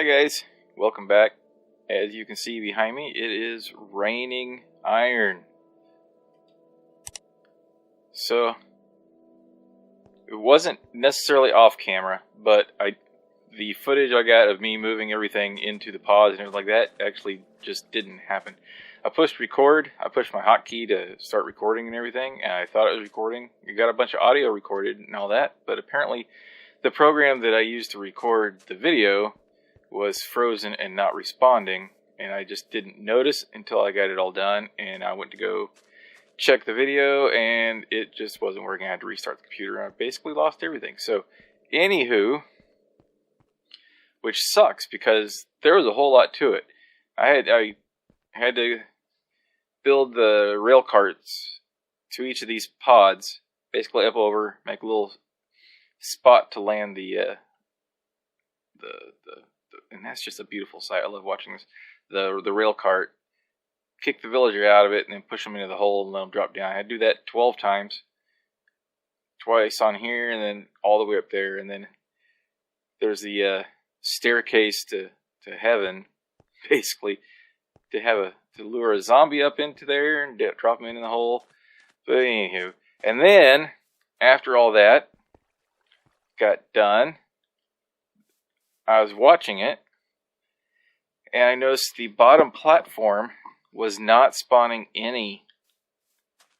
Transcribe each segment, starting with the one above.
Hi guys, welcome back. As you can see behind me, it is raining iron. So, it wasn't necessarily off camera, but the footage I got of me moving everything into the pods and everything like that actually just didn't happen. I pushed record, I pushed my hotkey to start recording and everything, and I thought it was recording. You got a bunch of audio recorded and all that, but apparently the program that I used to record the video was frozen and not responding, and I just didn't notice until I got it all done, and I went to go check the video and it just wasn't working. I had to restart the computer and I basically lost everything. So anywho, which sucks because there was a whole lot to it. I had to build the rail carts to each of these pods, basically up over, make a little spot to land the and that's just a beautiful sight. I love watching this. The rail cart, kick the villager out of it, and then push them into the hole and let them drop down. I had to do that 12 times. Twice on here, and then all the way up there. And then there's the staircase to heaven, basically, to lure a zombie up into there and drop him in the hole. But anywho, and then after all that got done, I was watching it, and I noticed the bottom platform was not spawning any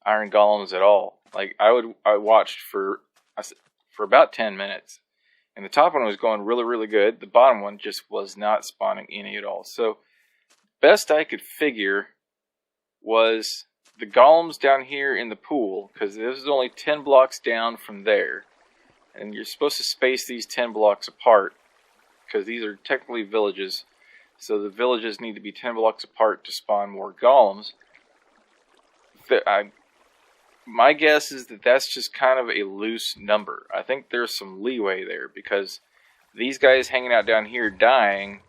iron golems at all. Like I watched for about 10 minutes, and the top one was going really good. The bottom one just was not spawning any at all. So best I could figure was the golems down here in the pool, because this is only 10 blocks down from there, and you're supposed to space these 10 blocks apart, because these are technically villages, so the villages need to be 10 blocks apart to spawn more golems. My guess is that that's just kind of a loose number. I think there's some leeway there, because these guys hanging out down here dying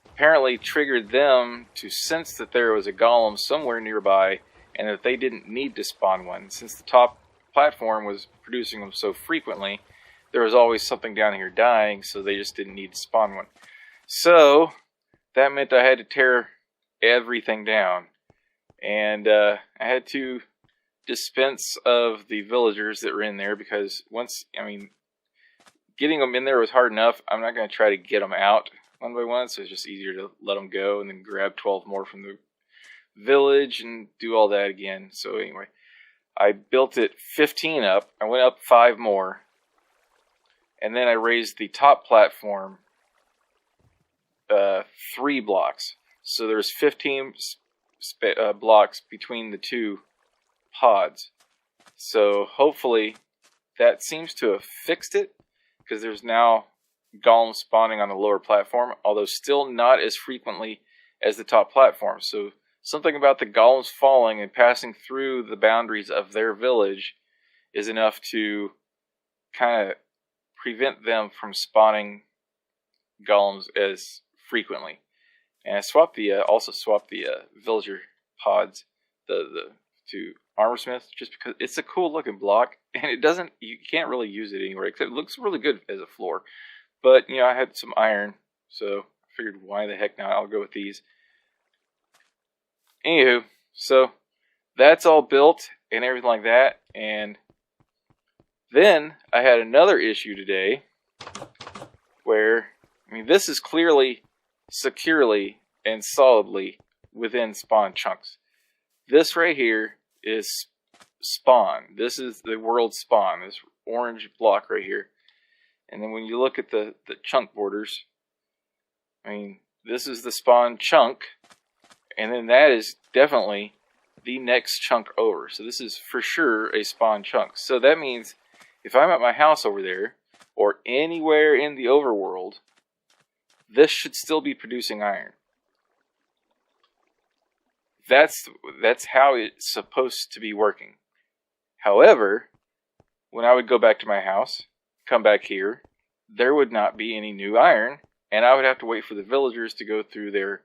apparently triggered them to sense that there was a golem somewhere nearby and that they didn't need to spawn one. Since the top platform was producing them so frequently, there was always something down here dying, so they just didn't need to spawn one. So that meant I had to tear everything down, and I had to dispense of the villagers that were in there, because getting them in there was hard enough. I'm not going to try to get them out one by one, so it's just easier to let them go and then grab 12 more from the village and do all that again. So anyway, I built it 15 up. I went up 5 more. And then I raised the top platform 3 blocks. So there's 15 blocks between the two pods. So hopefully that seems to have fixed it, because there's now golems spawning on the lower platform, although still not as frequently as the top platform. So something about the golems falling and passing through the boundaries of their village is enough to kind of prevent them from spawning golems as frequently. And I also swapped the villager pods to armorsmith, just because it's a cool looking block, and you can't really use it anywhere, except it looks really good as a floor. But I had some iron, so I figured why the heck not, I'll go with these. Anywho, so that's all built and everything like that, and then I had another issue today where, this is clearly, securely, and solidly within spawn chunks. This right here is spawn. This is the world spawn, this orange block right here. And then when you look at the chunk borders, this is the spawn chunk, and then that is definitely the next chunk over. So this is for sure a spawn chunk. So that means if I'm at my house over there, or anywhere in the overworld, this should still be producing iron. That's how it's supposed to be working. However, when I would go back to my house, come back here, there would not be any new iron, and I would have to wait for the villagers to go through their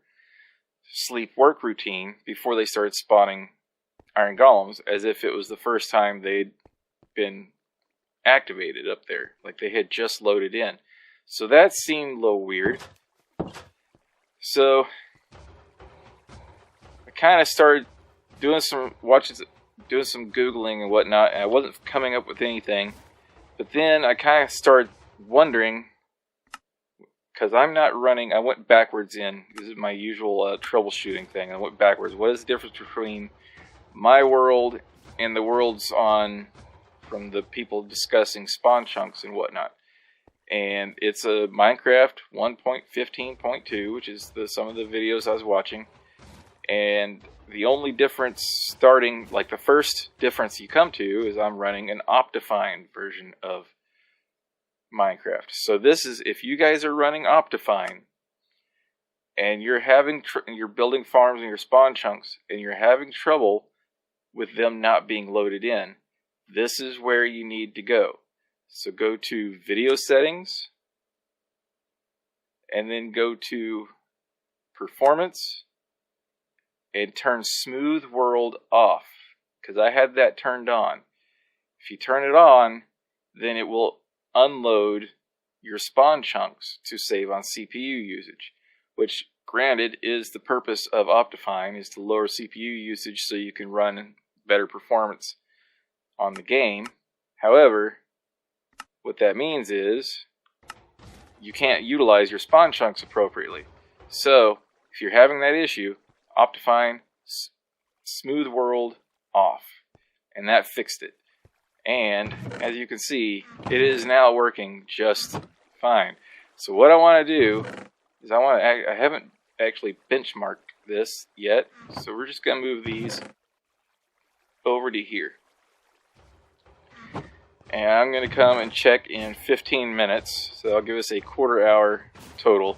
sleep work routine before they started spawning iron golems, as if it was the first time they'd been activated up there, like they had just loaded in. So that seemed a little weird. So I kind of started doing some Googling and whatnot, and I wasn't coming up with anything. But then I kind of started wondering, because I'm not running, I went backwards in. This is my usual troubleshooting thing. I went backwards. What is the difference between my world and the worlds on from the people discussing spawn chunks and whatnot? And it's a Minecraft 1.15.2, which is some of the videos I was watching. And the only difference starting, like the first difference you come to, is I'm running an Optifine version of Minecraft. So this is, if you guys are running Optifine and you're you're building farms and your spawn chunks and you're having trouble with them not being loaded in, this is where you need to go. So go to video settings and then go to performance and turn smooth world off, because I had that turned on. If you turn it on, then it will unload your spawn chunks to save on CPU usage, which granted is the purpose of Optifine, is to lower CPU usage so you can run better performance on the game. However, what that means is you can't utilize your spawn chunks appropriately. So if you're having that issue, Optifine smooth world off, and that fixed it. And as you can see, it is now working just fine. So what I want to do is I haven't actually benchmarked this yet, so we're just going to move these over to here. And I'm going to come and check in 15 minutes, so that'll give us a quarter hour total,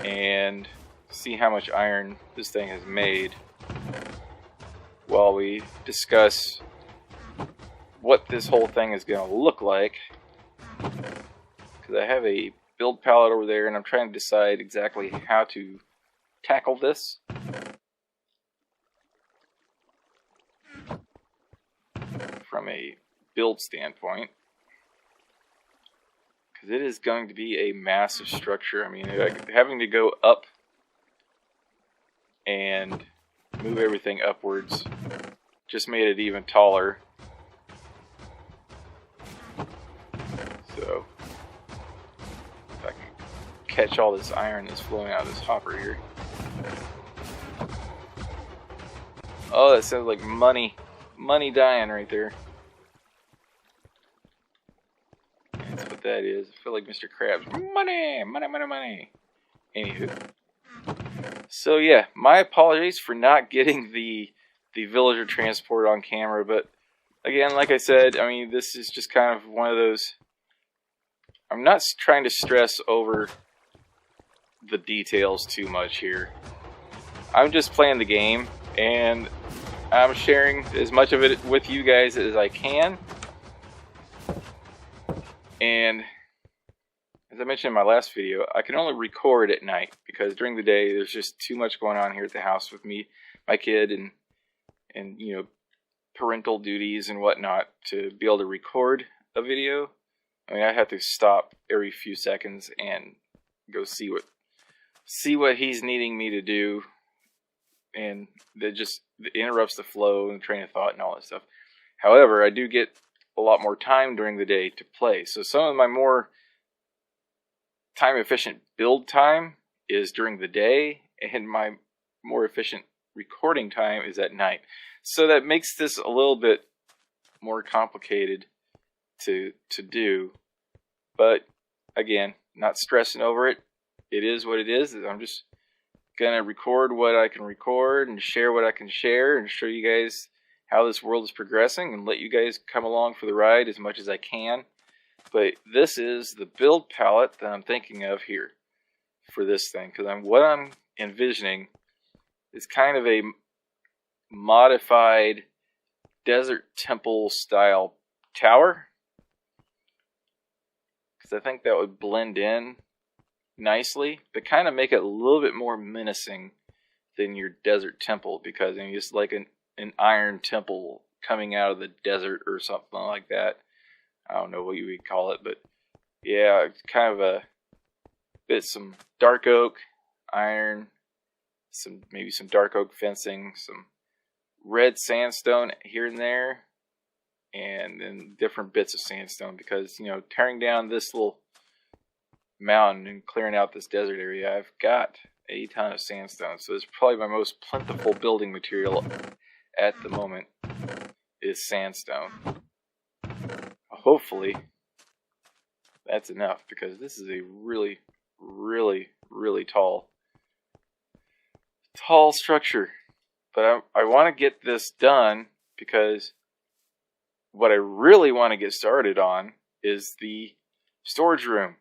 and see how much iron this thing has made while we discuss what this whole thing is going to look like. Because I have a build palette over there and I'm trying to decide exactly how to tackle this. From a build standpoint, because it is going to be a massive structure. I mean, having to go up and move everything upwards just made it even taller. So if I can catch all this iron that's flowing out of this hopper here. Oh, that sounds like money dying right there. That's what that is. I feel like Mr. Krabs. Money. Anywho. So yeah, my apologies for not getting the villager transport on camera, but again, like I said, I mean, this is just kind of one of those, I'm not trying to stress over the details too much here. I'm just playing the game, and I'm sharing as much of it with you guys as I can. And as I mentioned in my last video, I can only record at night because during the day there's just too much going on here at the house with me, my kid, and you know, parental duties and whatnot to be able to record a video. I mean, I have to stop every few seconds and go see what he's needing me to do, and that just interrupts the flow and train of thought and all that stuff. However, I do get a lot more time during the day to play. So some of my more time efficient build time is during the day, and my more efficient recording time is at night. So that makes this a little bit more complicated to do. But again, not stressing over it. It is what it is. I'm just gonna record what I can record and share what I can share and show you guys how this world is progressing and let you guys come along for the ride as much as I can. But this is the build palette that I'm thinking of here for this thing, because what I'm envisioning is kind of a modified desert temple style tower, because I think that would blend in nicely, but kind of make it a little bit more menacing than your desert temple, because I mean, it's like an iron temple coming out of the desert or something like that. I don't know what you would call it, but yeah, it's kind of some dark oak, iron, maybe some dark oak fencing, some red sandstone here and there, and then different bits of sandstone, because, you know, tearing down this little mountain and clearing out this desert area, I've got a ton of sandstone. So it's probably my most plentiful building material at the moment is sandstone. Hopefully that's enough, because this is a really, really, really tall structure. But I want to get this done, because what I really want to get started on is the storage room.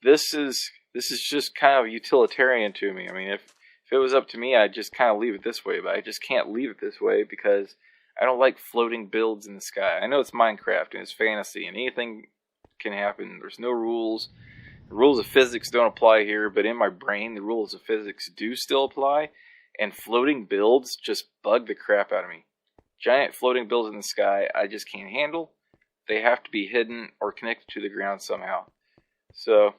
This is just kind of utilitarian to me. I mean, if it was up to me, I'd just kind of leave it this way, but I just can't leave it this way because I don't like floating builds in the sky. I know it's Minecraft and it's fantasy and anything can happen. There's no rules. The rules of physics don't apply here, but in my brain, the rules of physics do still apply, and floating builds just bug the crap out of me. Giant floating builds in the sky, I just can't handle. They have to be hidden or connected to the ground somehow. So,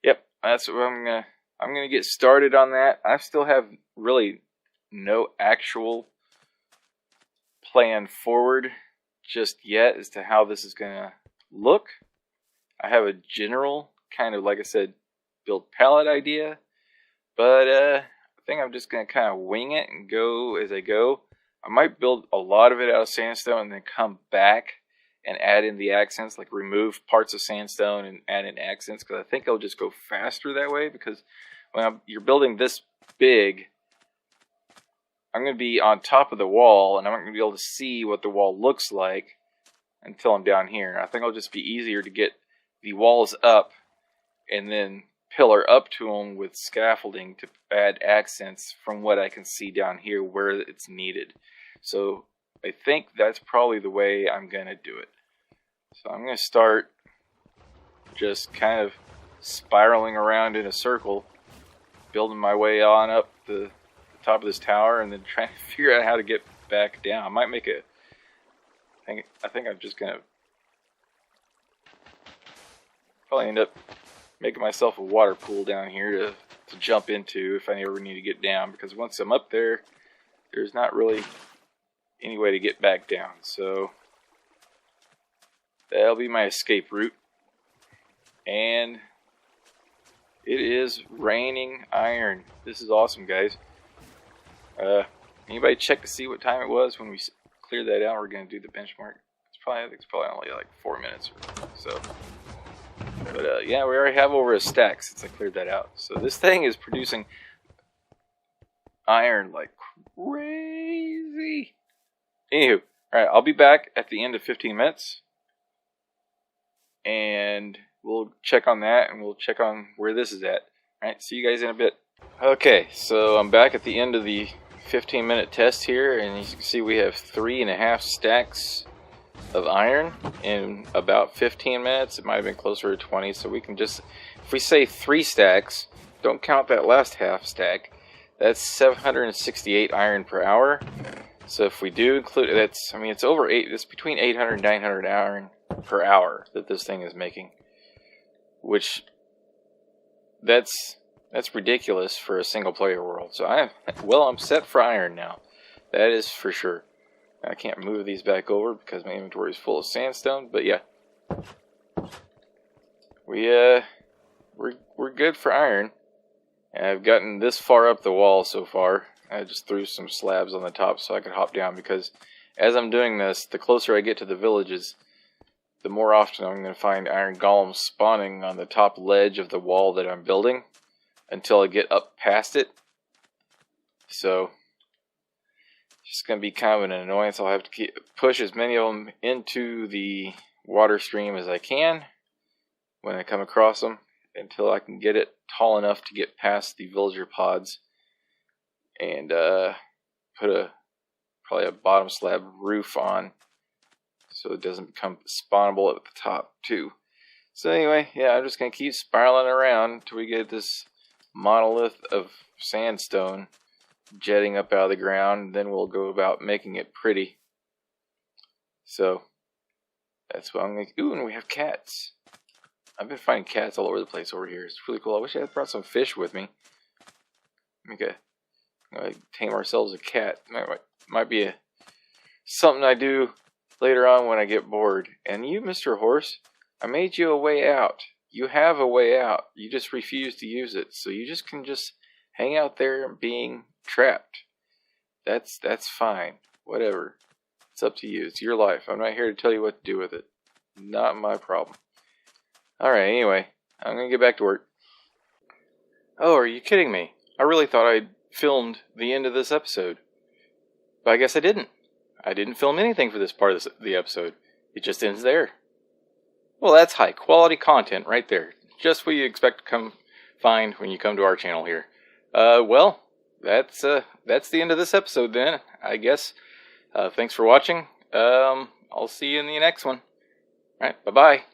yep, that's what I'm gonna get started on that. I still have really no actual plan forward just yet as to how this is gonna look. I have a general kind of, like I said, build palette idea, but I think I'm just gonna kind of wing it and go as I go. I might build a lot of it out of sandstone and then come back and add in the accents, like remove parts of sandstone and add in accents, because I think it'll just go faster that way. Because when you're building this big, I'm going to be on top of the wall, and I'm not going to be able to see what the wall looks like until I'm down here. I think it'll just be easier to get the walls up and then pillar up to them with scaffolding to add accents from what I can see down here where it's needed. So I think that's probably the way I'm going to do it. So I'm going to start just kind of spiraling around in a circle, building my way on up the top of this tower, and then trying to figure out how to get back down. I might make a... I think I'm just going to probably end up making myself a water pool down here to jump into if I ever need to get down, because once I'm up there, there's not really any way to get back down. So that'll be my escape route. And it is raining iron. This is awesome, guys. Anybody check to see what time it was when we cleared that out? We're going to do the benchmark. I think it's probably only like 4 minutes or so. But yeah, we already have over a stack since I cleared that out. So this thing is producing iron like crazy. Anywho, alright, I'll be back at the end of 15 minutes. And we'll check on that, and we'll check on where this is at. Alright, see you guys in a bit. Okay, so I'm back at the end of the 15-minute test here, and as you can see we have 3.5 stacks of iron in about 15 minutes. It might have been closer to 20, so we can just, if we say 3 stacks, don't count that last half stack, that's 768 iron per hour. So if we do include, that's, I mean, it's between 800 and 900 iron per hour that this thing is making, which that's ridiculous for a single player world. So I'm set for iron now. That is for sure. I can't move these back over because my inventory is full of sandstone, but yeah. We're good for iron. And I've gotten this far up the wall so far. I just threw some slabs on the top so I could hop down, because as I'm doing this, the closer I get to the villages, the more often I'm going to find iron golems spawning on the top ledge of the wall that I'm building until I get up past it. So it's just going to be kind of an annoyance. I'll have to push as many of them into the water stream as I can when I come across them, until I can get it tall enough to get past the villager pods and put probably a bottom slab roof on so it doesn't become spawnable at the top too. So anyway, yeah, I'm just going to keep spiraling around until we get this monolith of sandstone jetting up out of the ground. Then we'll go about making it pretty. So that's what I'm going to do. And we have cats. I've been finding cats all over the place over here. It's really cool. I wish I had brought some fish with me. Tame ourselves a cat. Might be something I do later on when I get bored. And you, Mr. Horse, I made you a way out. You have a way out. You just refuse to use it. So you can hang out there being trapped. That's fine. Whatever. It's up to you. It's your life. I'm not here to tell you what to do with it. Not my problem. Alright, anyway. I'm going to get back to work. Oh, are you kidding me? I really thought I'd filmed the end of this episode. But I guess I didn't. I didn't film anything for this part of the episode. It just ends there. Well, that's high quality content right there. Just what you expect to find when you come to our channel here. Well, that's the end of this episode then, I guess. Thanks for watching. I'll see you in the next one. Alright, bye-bye.